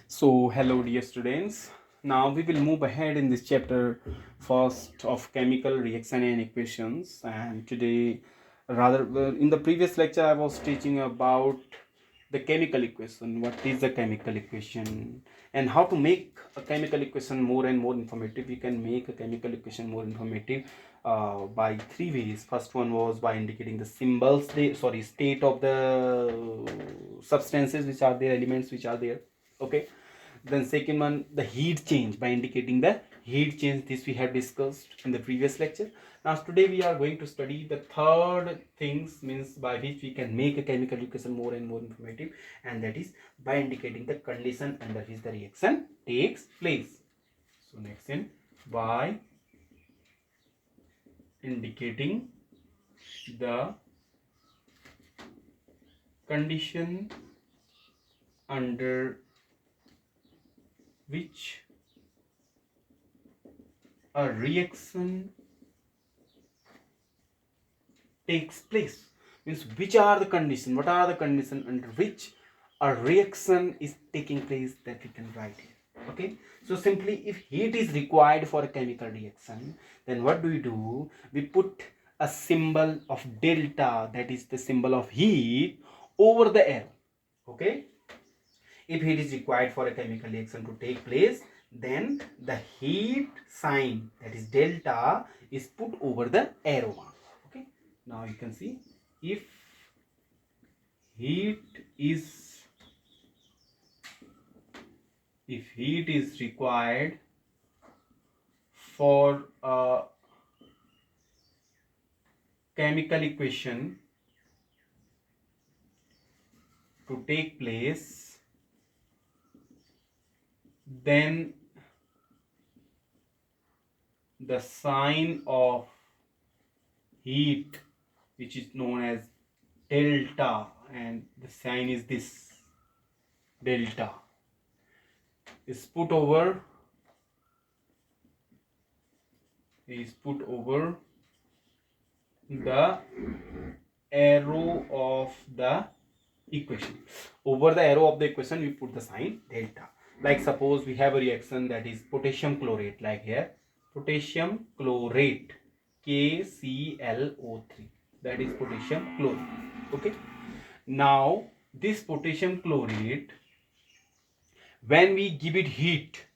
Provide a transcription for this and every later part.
So, hello, dear students. Now we will move ahead in this chapter first of chemical reaction and equations. And today, in the previous lecture, I was teaching about the chemical equation. What is the chemical equation and how to make a chemical equation more and more informative. We can make a chemical equation more informative by three ways. First one was by indicating the symbols, state of the substances which are there, elements which are there. Okay, then second one, the heat change, by indicating the heat change. This we have discussed in the previous lecture. Now today we are going to study the third things, means by which we can make a chemical equation more and more informative, and that is by indicating the condition under which the reaction takes place. So next in, by indicating the condition under which a reaction takes place, means which are the condition, what are the condition under which a reaction is taking place, that we can write here. Okay, so simply, if heat is required for a chemical reaction, then what do? We put a symbol of delta, that is the symbol of heat, over the arrow. Okay, if heat is required for a chemical reaction to take place, then the heat sign, that is delta, is put over the arrow mark. Okay, now you can see, if heat is required for a chemical equation to take place, then the sign of heat, which is known as delta, and the sign is this delta, is put over the arrow of the equation. Over the arrow of the equation we put the sign delta. Like suppose we have a reaction, that is potassium chlorate, like here potassium chlorate, KClO3, that is potassium chlorate. Okay, now this potassium chlorate, when we give it heat,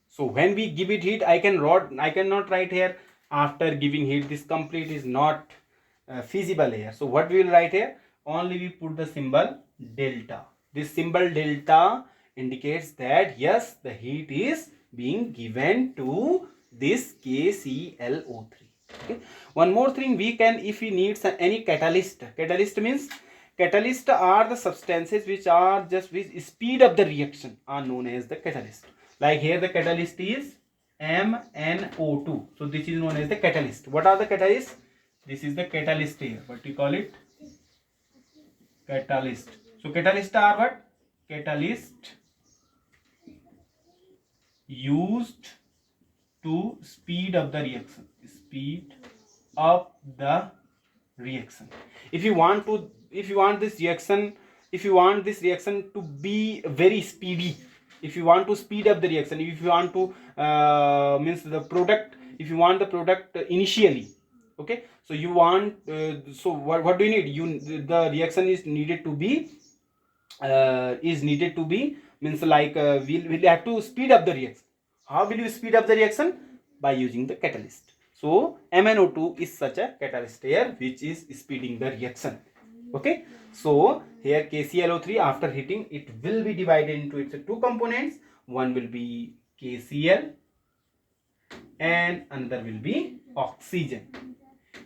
so when we give it heat, I cannot write here after giving heat. This complete is not feasible here. So what we will write here, only we put the symbol delta. This symbol delta indicates that yes, the heat is being given to this KClO3. Okay, one more thing, we can, if we need any catalyst means, catalysts are the substances which speed up the reaction, are known as the catalyst. Like here the catalyst is MnO2, so this is known as the catalyst. What are the catalysts? This is the catalyst here. What we call it? Catalyst. So catalysts are what? Catalyst used to speed up the reaction. Speed up the reaction. If you want this reaction to be very speedy, if you want to speed up the reaction, if you want to means the product, if you want the product initially, okay, so you want so what do you need? The reaction is needed to be means like we'll have to speed up the reaction. How will you speed up the reaction? By using the catalyst. So MnO2 is such a catalyst here which is speeding the reaction. Okay, so here KClO3, after heating, it will be divided into its two components. One will be KCl and another will be oxygen,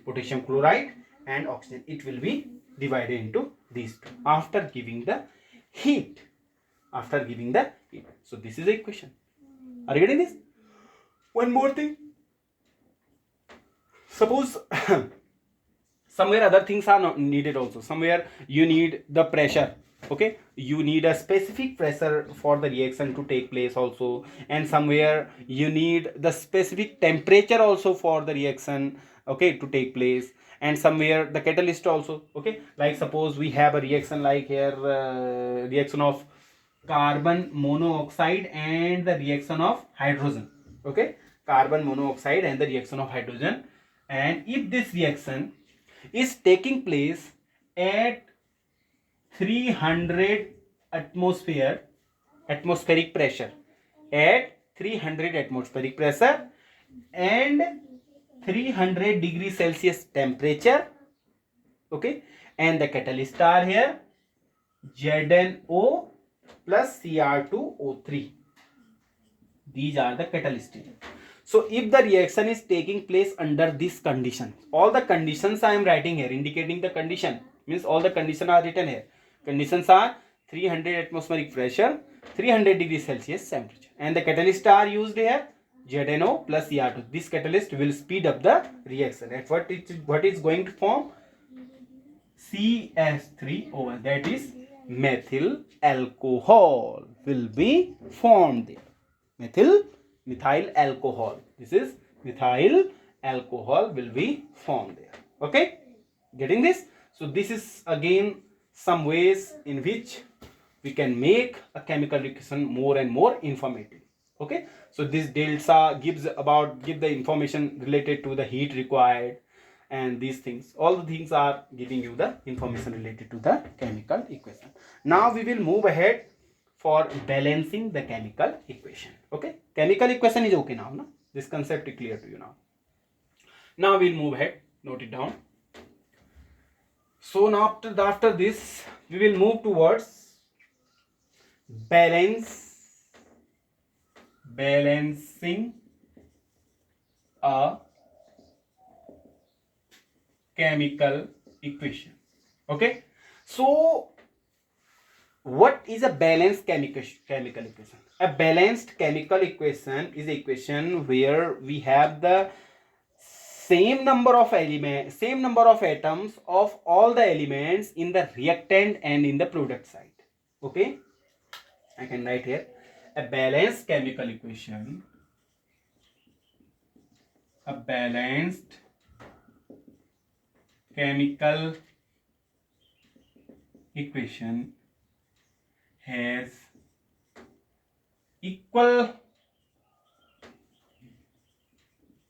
potassium chloride and oxygen. It will be divided into these two after giving the heat. So this is the equation. Are you getting this? One more thing, suppose somewhere other things are not needed also. Somewhere you need the pressure. Okay, you need a specific pressure for the reaction to take place also, and somewhere you need the specific temperature also for the reaction, okay, to take place, and somewhere the catalyst also. Okay, like suppose we have a reaction like here, reaction of carbon monoxide and the reaction of hydrogen. Okay, carbon monoxide and the reaction of hydrogen. And if this reaction is taking place at 300 atmospheric pressure, at 300 atmospheric pressure and 300 degree Celsius temperature. Okay, and the catalyst are here ZNO plus Cr2O3. These are the catalysts. So if the reaction is taking place under this condition, all the conditions I am writing here, indicating the condition, means all the conditions are written here. Conditions are 300 atmospheric pressure, 300 degrees Celsius temperature, and the catalyst are used here ZNO plus Cr2. This catalyst will speed up the reaction. And what is going to form? CH3OH, that is methyl alcohol will be formed there. Methyl alcohol. This is methyl alcohol will be formed there. Okay, getting this? So this is again some ways in which we can make a chemical reaction more and more informative. Okay, so this delta give the information related to the heat required, and these things, all the things are giving you the information related to the chemical equation. Now we will move ahead for balancing the chemical equation. Okay, chemical equation is okay now, no? This concept is clear to you now. Now we'll move ahead, note it down. So now after this we will move towards balancing a chemical equation. Okay, so what is a balanced chemical equation? A balanced chemical equation is an equation where we have the same number of atoms of all the elements in the reactant and in the product side. Okay, I can write here a balanced chemical equation. A balanced chemical equation has equal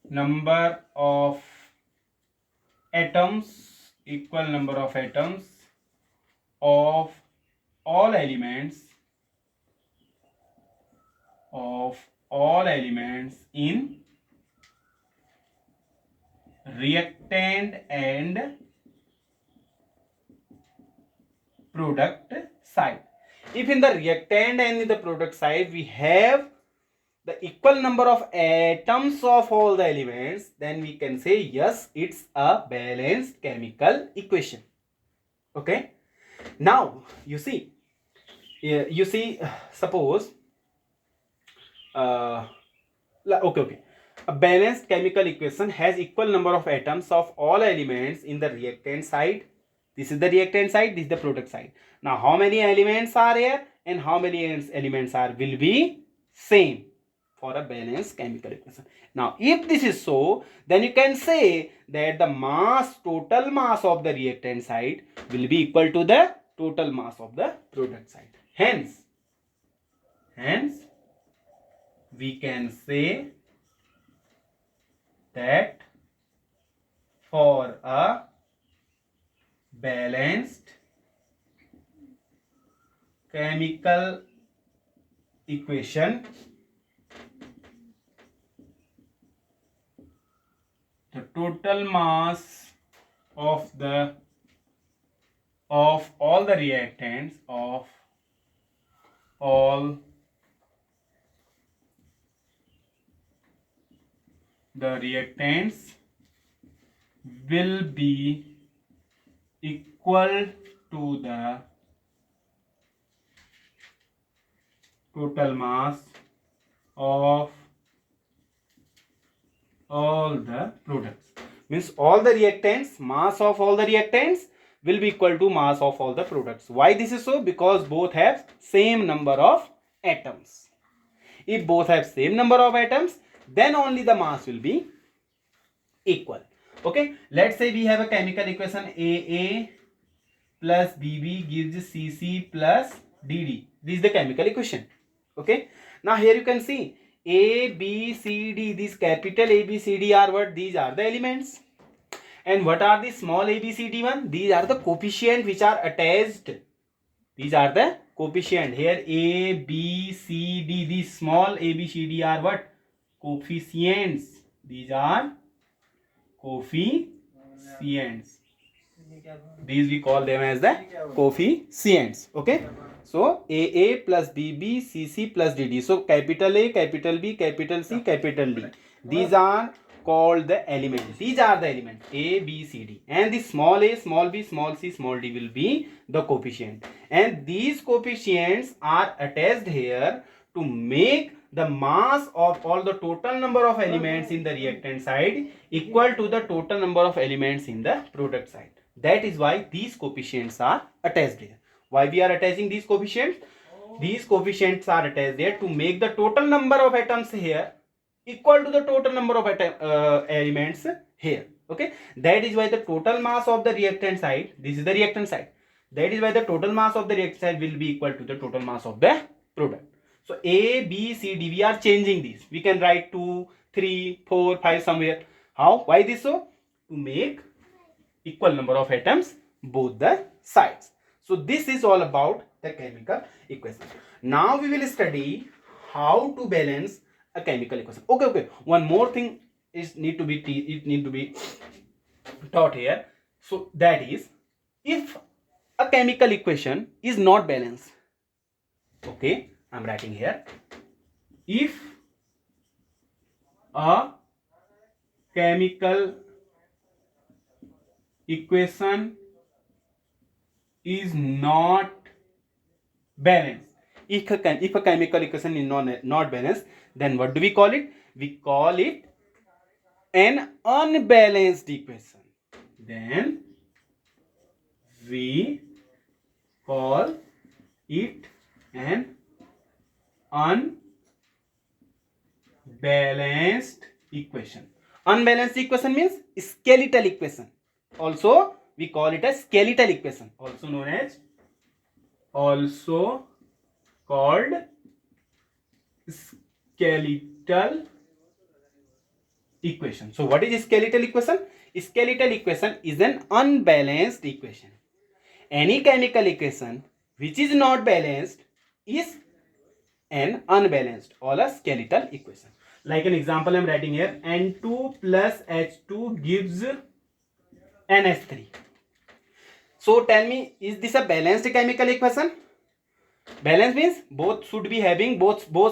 number of atoms of all elements in reactant and product side. If in the reactant and in the product side we have the equal number of atoms of all the elements, then we can say yes, it's a balanced chemical equation. Okay, now you see suppose okay, a balanced chemical equation has equal number of atoms of all elements in the reactant side. This is the reactant side, this is the product side. Now how many elements are here and how many elements will be same for a balanced chemical equation. Now if this is so, then you can say that the total mass of the reactant side will be equal to the total mass of the product side. Hence we can say that for a balanced chemical equation, the total mass of all the reactants will be equal to the total mass of all the products. Means all the reactants, mass of all the reactants will be equal to mass of all the products. Why this is so? Because both have same number of atoms. If both have same number of atoms, then only the mass will be equal. Okay, let's say we have a chemical equation AA plus BB gives CC plus DD. This is the chemical equation. Okay. Now here you can see A, B, C, D. These capital A, B, C, D are what? These are the elements. And what are the small A, B, C, D one? These are the coefficient which are attached. These are the coefficient. Here A, B, C, D. These small A, B, C, D are what? Coefficients. These are coefficients. These we call them as the coefficients. Okay. So AA plus BB, CC plus DD. So capital A, capital B, capital C, capital D. These are called the elements. These are the elements A, B, C, D. And the small a, small b, small c, small d will be the coefficient. And these coefficients are attached here to make the mass of all the total number of elements in the reactant side equal to the total number of elements in the product side. That is why these coefficients are attached here. Why we are attaching these coefficients? These coefficients are attached there to make the total number of atoms here equal to the total number of elements here. Okay. That is why the total mass of the reactant side, this is the reactant side. That is why the total mass of the reactant side will be equal to the total mass of the product. So A, B, C, D, we are changing these. We can write 2, 3, 4, 5 somewhere. How? Why this so? To make equal number of atoms both the sides. So this is all about the chemical equation. Now we will study how to balance a chemical equation. Okay. One more thing is need to be taught here. So that is, if a chemical equation is not balanced. Okay, I'm writing here. If a chemical equation is not balanced, if a chemical equation is not balanced, then what do we call it? We call it an unbalanced equation. Then we call it an unbalanced equation. Unbalanced equation means skeletal equation. Also we call it a skeletal equation, also called skeletal equation. So what is skeletal equation? Skeletal equation is an unbalanced equation. Any chemical equation which is not balanced is an unbalanced or a skeletal equation. Like an example I am writing here, N2 plus H2 gives NH3. So tell me, is this a balanced chemical equation? Balance means both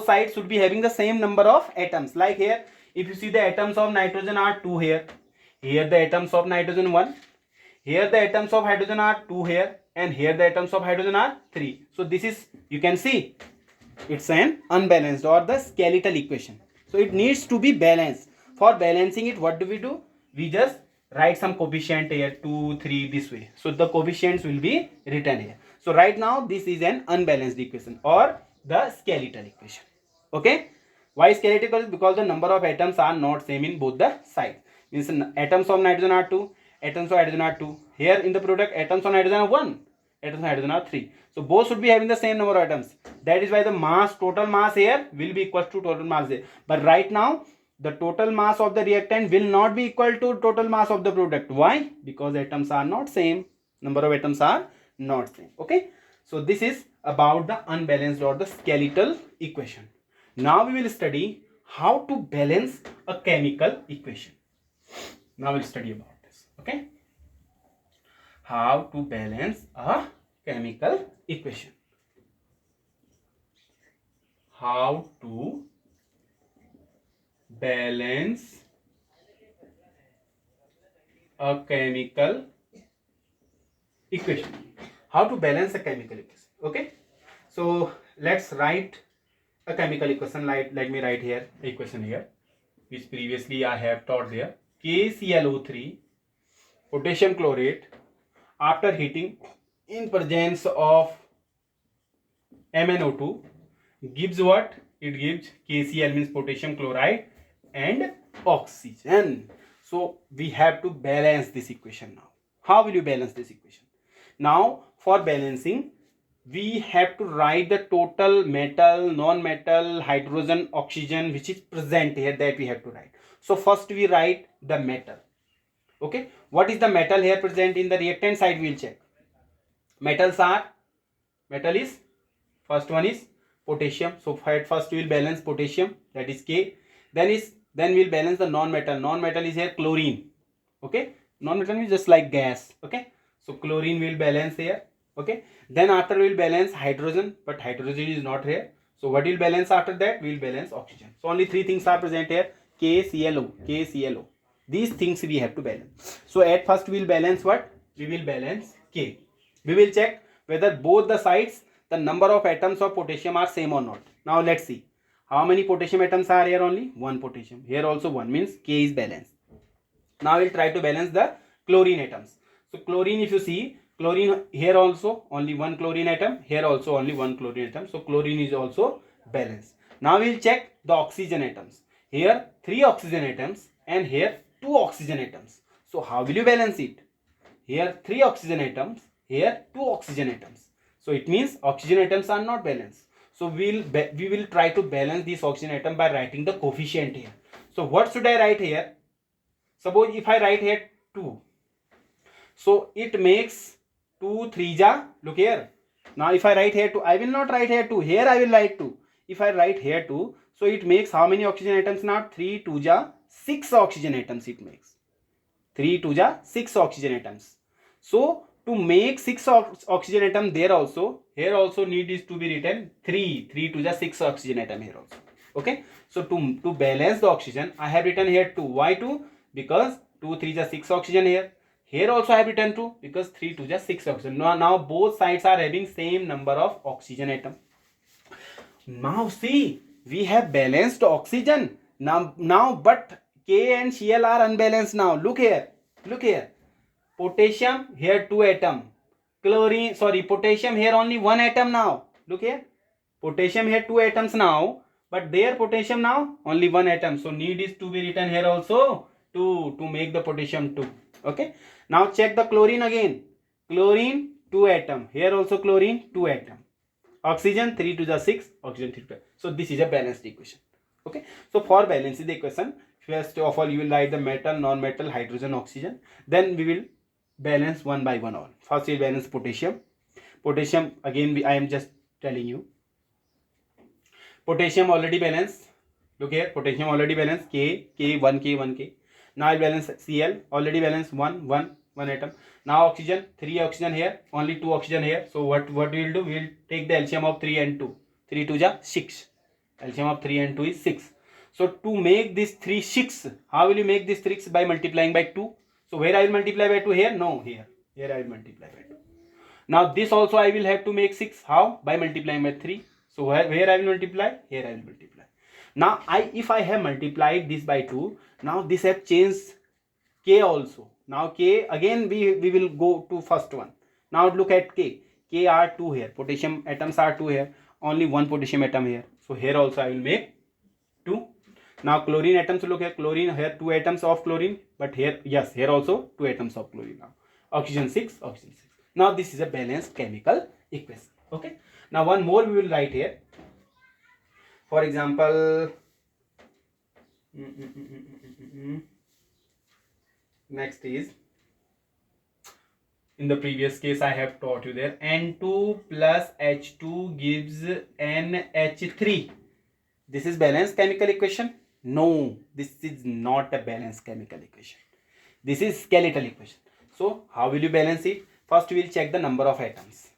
sides should be having the same number of atoms. Like here, if you see the atoms of nitrogen are 2 here. Here the atoms of nitrogen 1. Here the atoms of hydrogen are 2 here. And here the atoms of hydrogen are 3. So this is, you can see, it's an unbalanced or the skeletal equation. So it needs to be balanced. For balancing it, what do? We just write some coefficient here, 2, 3, this way. So the coefficients will be written here. So right now this is an unbalanced equation or the skeletal equation. Okay. Why skeletal? Because the number of atoms are not same in both the sides. Means atoms of nitrogen are 2, atoms of hydrogen are 2. Here in the product, atoms of nitrogen are 1, atoms of hydrogen are 3. So both should be having the same number of atoms. That is why the total mass here will be equal to total mass here. But right now the total mass of the reactant will not be equal to total mass of the product. Why? Because atoms are not same. Number of atoms are not same. Okay. So this is about the unbalanced or the skeletal equation. Now we will study how to balance a chemical equation. Now we'll study about this. Okay. How to balance a chemical equation. How to balance a chemical equation. How to balance a chemical equation. Okay. So let's write a chemical equation. Let me write here equation here, which previously I have taught there. KClO3 potassium chlorate after heating in presence of MnO2 gives what? It gives KCl means potassium chloride and oxygen. So we have to balance this equation now. How will you balance this equation? Now for balancing, we have to write the total metal, non-metal, hydrogen, oxygen which is present here, that we have to write. So first we write the metal. Okay, what is the metal here present in the reactant side? We will check. Metals are, metal is, first one is potassium. So first we will balance potassium, that is K. Then we will balance the non-metal. Non-metal is here chlorine. Okay, non-metal is just like gas. Okay, so chlorine will balance here. Okay, then after we will balance hydrogen, but hydrogen is not here. So what will balance after that? We will balance oxygen. So only three things are present here: KClO, KClO. These things we have to balance. So at first we will balance what? We will balance K. We will check whether both the sides, the number of atoms of potassium are same or not. Now let's see. How many potassium atoms are here? Only one potassium. Here also one, means K is balanced. Now we'll try to balance the chlorine atoms. So chlorine, if you see, chlorine here also only one chlorine atom, here also only one chlorine atom. So chlorine is also balanced. Now we'll check the oxygen atoms. Here 3 oxygen atoms and here 2 oxygen atoms. So how will you balance it? Here 3 oxygen atoms, here 2 oxygen atoms. So it means oxygen atoms are not balanced. So we will try to balance this oxygen atom by writing the coefficient here. So what should I write here? Suppose if I write here 2, so it makes 2 3 ja, look here. Now if I write here 2, I will not write here 2, here I will write 2. If I write here 2, so it makes how many oxygen atoms now? 3 2 ja 6 oxygen atoms it makes. 3 2 ja 6 oxygen atoms. So to make 6 oxygen atom there also, here also need is to be written 3 2 ja 6 oxygen atom here also. Okay, so to balance the oxygen, I have written here 2. Why 2? Because 2 3 ja 6 oxygen here. Here also I have written 2 because 3 2 ja 6 oxygen. Now both sides are having same number of oxygen atom. Now see, we have balanced oxygen. Now but K and Cl are unbalanced now. Look here. Potassium here 2 atom. Potassium here only 1 atom now. Look here. Potassium here 2 atoms now. But there potassium now only 1 atom. So need is to be written here also to make the potassium 2. Okay. Now check the chlorine again. Chlorine 2 atom. Here also chlorine 2 atom. Oxygen 3 to the 6. Oxygen 3 to the. So this is a balanced equation. Okay. So for balancing the equation, first of all you will write the metal, non-metal, hydrogen, oxygen. Then we will balance one by one all. First we will balance potassium. Potassium again I am just telling you. Potassium already balanced. Look here, potassium already balanced. K, 1K. Now I balance Cl, already balanced 1 atom. Now oxygen, 3 oxygen here, only 2 oxygen here. So what we will do? We will take the LCM of 3 and 2. 3 2 ja 6. LCM of 3 and 2 is 6. So to make this 3 6, how will you make this 6? By multiplying by 2. So where I will multiply by 2? Here? No, here I will multiply by 2. Now this also I will have to make 6. How? By multiplying by 3. So where I will multiply? Here I will multiply. Now if I have multiplied this by 2, now this have changed K also. Now K again we will go to first one. Now look at K. K are 2 here. Potassium atoms are 2 here. Only 1 potassium atom here. So here also I will make 2. Now chlorine atoms, look here. Chlorine here 2 atoms of chlorine. But here, yes, here also 2 atoms of chlorine now. Oxygen 6, oxygen 6. Now this is a balanced chemical equation. Okay. Now one more we will write here. For example, next is, in the previous case I have taught you there, N2 plus H2 gives NH3. This is balanced chemical equation? No, this is not a balanced chemical equation. This is skeletal equation. So how will you balance it? First we will check the number of atoms.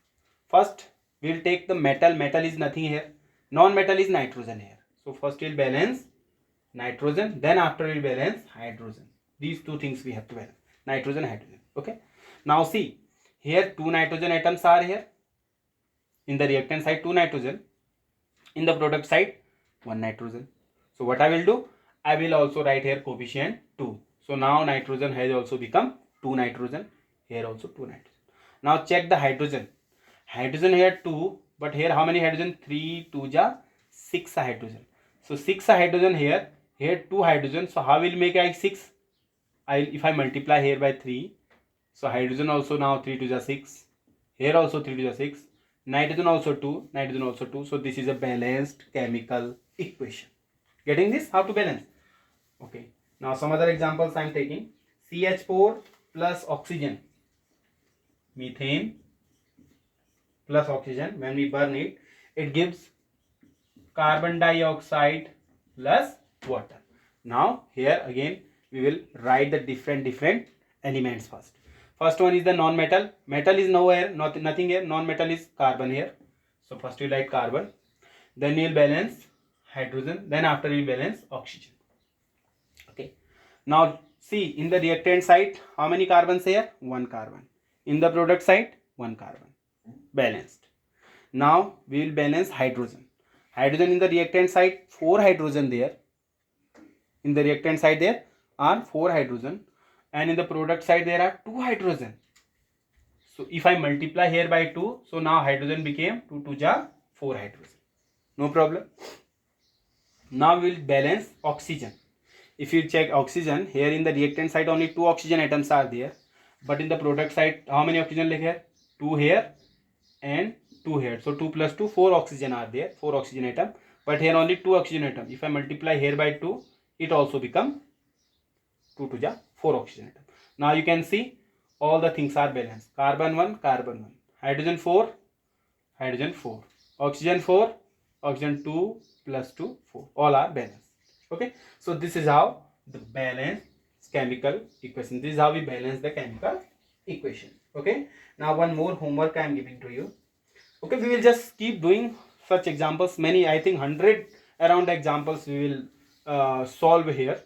First we will take the metal. Metal is nothing here. Non-metal is nitrogen here. So first we will balance nitrogen. Then after we will balance hydrogen. These two things we have to balance. Nitrogen, hydrogen. Okay. Now see. Here 2 nitrogen atoms are here. In the reactant side 2 nitrogen. In the product side 1 nitrogen. So what I will do? I will also write here coefficient 2. So now nitrogen has also become 2 nitrogen. Here also 2 nitrogen. Now check the hydrogen. Hydrogen here 2. But here how many hydrogen? 3 2 ja 6 hydrogen. So 6 hydrogen here. Here 2 hydrogen. So how will make I 6? If I multiply here by 3. So hydrogen also now 3 2 ja 6. Here also 3 2 ja 6. nitrogen also 2, nitrogen also 2. So this is a balanced chemical equation. Getting this? How to balance? Okay. Now some other examples I am taking. CH4 plus oxygen, methane plus oxygen. When we burn it, it gives carbon dioxide plus water. Now here again we will write the different elements first. First one is the non-metal. Metal is nowhere, nothing here. Non-metal is carbon here. So first we write carbon. Then we will balance hydrogen. Then after we balance oxygen. Okay. Now see, in the reactant side, how many carbons here? 1 carbon. In the product side, 1 carbon. Balanced. Now we will balance hydrogen. Hydrogen in the reactant side, 4 hydrogen there. In the reactant side there are 4 hydrogen, and in the product side there are 2 hydrogen. So if I multiply here by 2, so now hydrogen became 2 2 ja 4 hydrogen. No problem. Now we will balance oxygen. If you check oxygen, here in the reactant side only 2 oxygen atoms are there, but in the product side how many oxygen like here? 2 here and 2 here. So 2 plus 2, 4 oxygen are there, 4 oxygen atom, but here only 2 oxygen atom. If I multiply here by 2, it also become 2 to ja 4 oxygen atom. Now you can see all the things are balanced. Carbon 1, carbon 1, hydrogen 4, hydrogen 4, oxygen 4, oxygen 2 plus 2, 4, all are balanced. Okay, so this is how the balance chemical equation, this is how we balance the chemical equation. Okay, now one more homework I am giving to you. Okay, we will just keep doing such examples, many, I think 100 around examples we will solve here.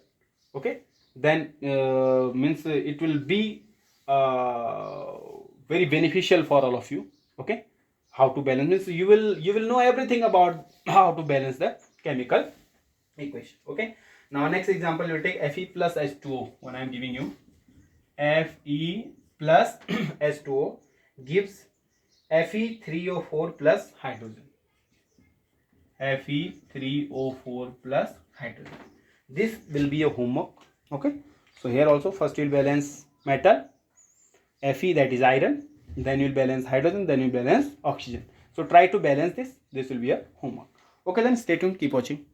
Okay, then means it will be very beneficial for all of you. Okay, how to balance, means you will know everything about how to balance the chemical equation. Okay, now next example you will take Fe plus H2O. When I am giving you Fe plus H2O gives Fe3O4 plus hydrogen. Fe3O4 plus hydrogen. This will be a homework. Okay, so here also first you will balance metal, Fe, that is iron, then you will balance hydrogen, then you will balance oxygen. So try to balance this. This will be a homework. Okay, then stay tuned, keep watching.